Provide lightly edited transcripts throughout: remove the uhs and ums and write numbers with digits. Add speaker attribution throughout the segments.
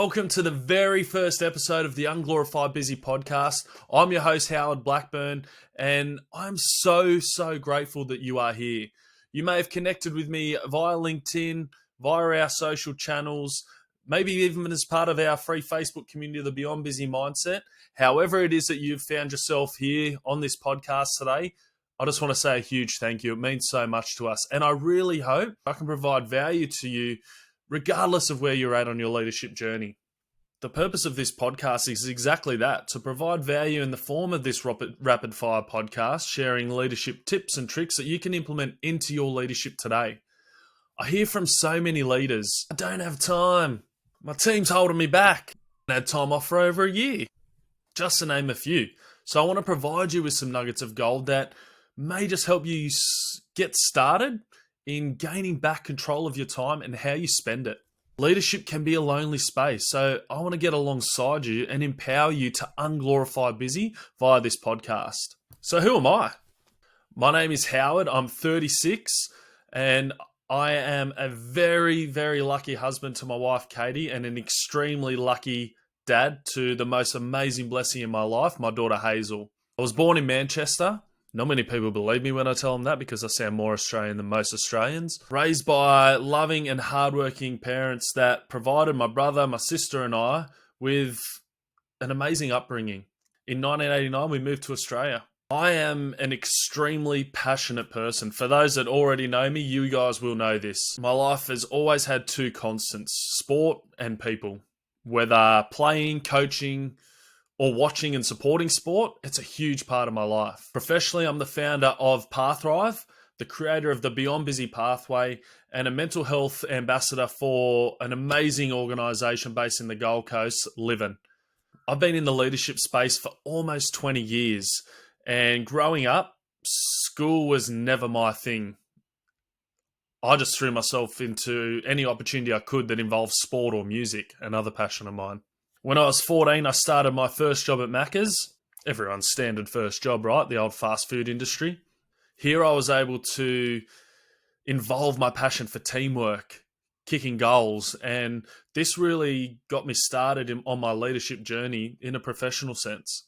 Speaker 1: Welcome to the very first episode of the Unglorify Busy podcast. I'm your host, Howard Blackburn, and I'm so grateful that you are here. You may have connected with me via LinkedIn, via our social channels, maybe even as part of our free Facebook community, the Beyond Busy Mindset. However it is that you've found yourself here on this podcast today, I just want to say a huge thank you. It means so much to us, and I really hope I can provide value to you regardless of where you're at on your leadership journey. The purpose of this podcast is exactly that, to provide value in the form of this rapid fire podcast, sharing leadership tips and tricks that you can implement into your leadership today. I hear from so many leaders, I don't have time. My team's holding me back. I had time off for over a year, just to name a few. So I want to provide you with some nuggets of gold that may just help you get started in gaining back control of your time and how you spend it. Leadership can be a lonely space, so I want to get alongside you and empower you to unglorify busy via this podcast. So who am I? My name is Howard. I'm 36, and I am a very lucky husband to my wife, Katie, and an extremely lucky dad to the most amazing blessing in my life, my daughter, Hazel. I was born in Manchester. Not many people believe me when I tell them that because I sound more Australian than most Australians. Raised by loving and hardworking parents that provided my brother, my sister and I with an amazing upbringing. In 1989, we moved to Australia. I am an extremely passionate person. For those that already know me, you guys will know this. My life has always had two constants, sport and people. Whether playing, coaching, or watching and supporting sport, it's a huge part of my life. Professionally, I'm the founder of Pathrive, the creator of the Beyond Busy pathway, and a mental health ambassador for an amazing organisation based in the Gold Coast, Livin. I've been in the leadership space for almost 20 years, and growing up, school was never my thing. I just threw myself into any opportunity I could that involved sport or music, another passion of mine. When I was 14, I started my first job at Macca's. Everyone's standard first job, right? The old fast food industry. Here I was able to involve my passion for teamwork, kicking goals, and this really got me started on my leadership journey in a professional sense.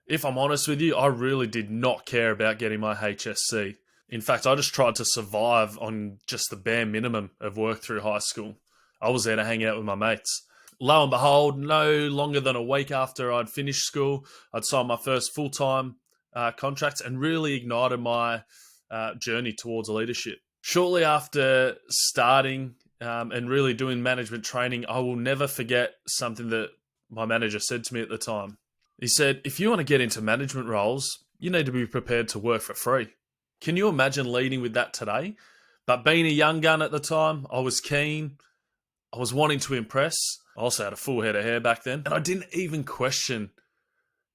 Speaker 1: If I'm honest with you, I really did not care about getting my HSC. In fact, I just tried to survive on just the bare minimum of work through high school. I was there to hang out with my mates. Lo and behold, no longer than a week after I'd finished school, I'd signed my first full-time contract and really ignited my journey towards leadership. Shortly after starting and really doing management training, I will never forget something that my manager said to me at the time. He said, if you want to get into management roles, you need to be prepared to work for free. Can you imagine leading with that today? But being a young gun at the time, I was keen. I was wanting to impress. I also had a full head of hair back then. And I didn't even question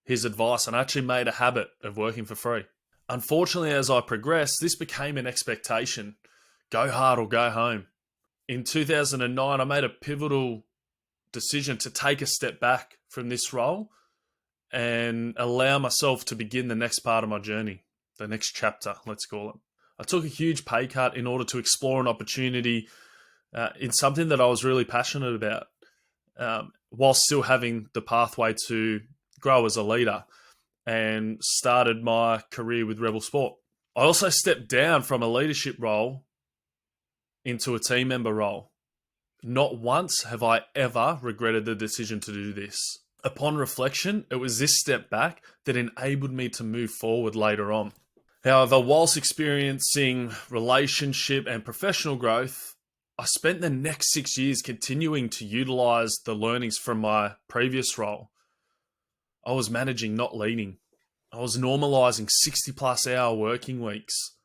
Speaker 1: his advice, and I actually made a habit of working for free. Unfortunately, as I progressed, this became an expectation. Go hard or go home. In 2009, I made a pivotal decision to take a step back from this role and allow myself to begin the next part of my journey, the next chapter, let's call it. I took a huge pay cut in order to explore an opportunity in something that I was really passionate about, while still having the pathway to grow as a leader, and started my career with Rebel Sport. I also stepped down from a leadership role into a team member role. Not once have I ever regretted the decision to do this. Upon reflection, it was this step back that enabled me to move forward later on. However, whilst experiencing relationship and professional growth, I spent the next 6 years continuing to utilize the learnings from my previous role. I was managing, not leading. I was normalizing 60+ hour working weeks,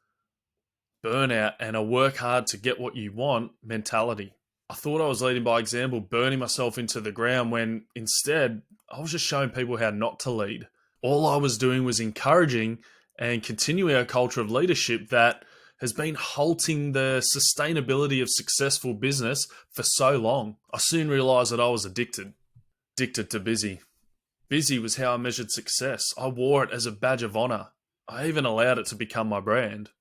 Speaker 1: burnout, and a work hard to get what you want mentality. I thought I was leading by example, burning myself into the ground, when instead I was just showing people how not to lead. All I was doing was encouraging and continuing a culture of leadership that has been halting the sustainability of successful business for so long. I soon realized that I was addicted to busy. Busy was how I measured success. I wore it as a badge of honor. I even allowed it to become my brand.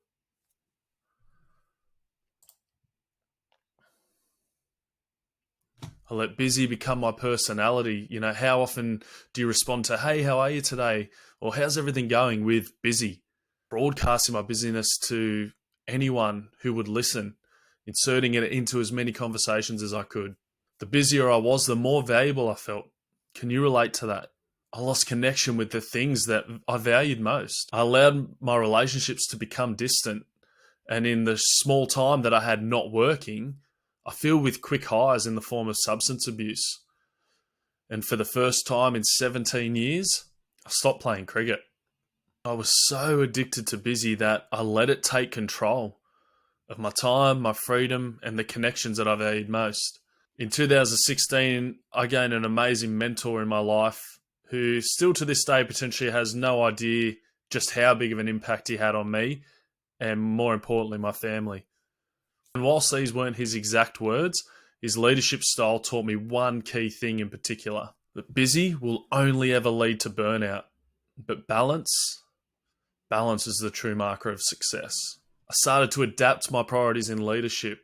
Speaker 1: I let busy become my personality. How often do you respond to, hey, how are you today? Or how's everything going with busy? Broadcasting my busyness to anyone who would listen, inserting it into as many conversations as I could. The busier I was, the more valuable I felt. Can you relate to that? I lost connection with the things that I valued most. I allowed my relationships to become distant. And in the small time that I had not working, I filled with quick highs in the form of substance abuse. And for the first time in 17 years, I stopped playing cricket. I was so addicted to busy that I let it take control of my time, my freedom, and the connections that I valued most. In 2016, I gained an amazing mentor in my life who still to this day potentially has no idea just how big of an impact he had on me and, more importantly, my family. And whilst these weren't his exact words, his leadership style taught me one key thing in particular: that busy will only ever lead to burnout, but balance is the true marker of success. I started to adapt my priorities in leadership,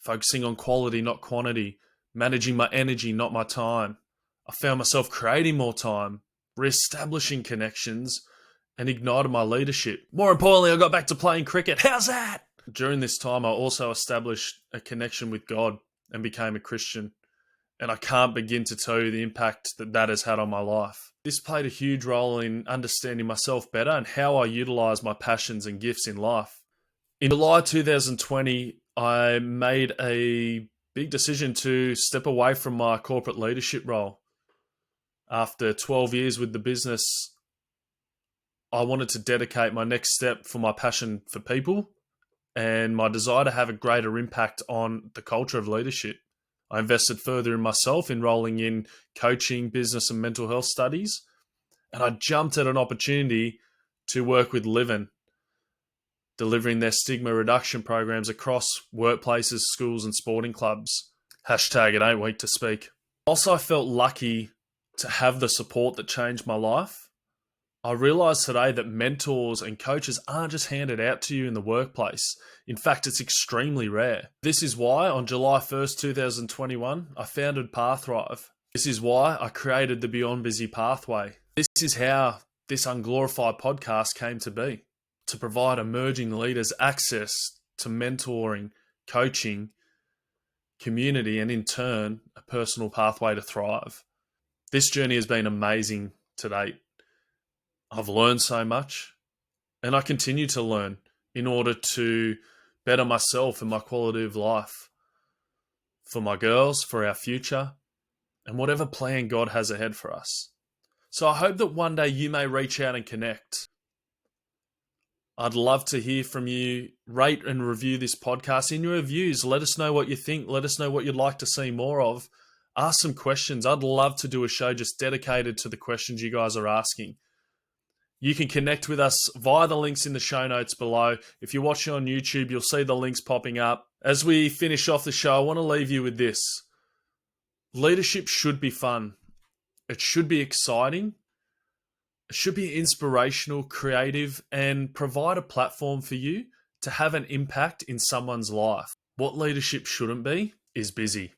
Speaker 1: focusing on quality, not quantity, managing my energy, not my time. I found myself creating more time, reestablishing connections, and ignited my leadership. More importantly, I got back to playing cricket. How's that? During this time, I also established a connection with God and became a Christian. And I can't begin to tell you the impact that has had on my life. This played a huge role in understanding myself better and how I utilize my passions and gifts in life. In July 2020, I made a big decision to step away from my corporate leadership role. After 12 years with the business, I wanted to dedicate my next step for my passion for people and my desire to have a greater impact on the culture of leadership. I invested further in myself, enrolling in coaching, business, and mental health studies. And I jumped at an opportunity to work with Livin, delivering their stigma reduction programs across workplaces, schools, and sporting clubs. Hashtag it ain't weak to speak. Also, I felt lucky to have the support that changed my life. I realised today that mentors and coaches aren't just handed out to you in the workplace. In fact, it's extremely rare. This is why on July 1st, 2021, I founded Pathrive. This is why I created the Beyond Busy Pathway. This is how this Unglorify podcast came to be, to provide emerging leaders access to mentoring, coaching, community, and in turn, a personal pathway to thrive. This journey has been amazing to date. I've learned so much, and I continue to learn in order to better myself and my quality of life for my girls, for our future, and whatever plan God has ahead for us. So I hope that one day you may reach out and connect. I'd love to hear from you. Rate and review this podcast. In your reviews, let us know what you think. Let us know what you'd like to see more of. Ask some questions. I'd love to do a show just dedicated to the questions you guys are asking. You can connect with us via the links in the show notes below. If you're watching on YouTube, you'll see the links popping up. As we finish off the show, I want to leave you with this. Leadership should be fun. It should be exciting. It should be inspirational, creative, and provide a platform for you to have an impact in someone's life. What leadership shouldn't be is busy.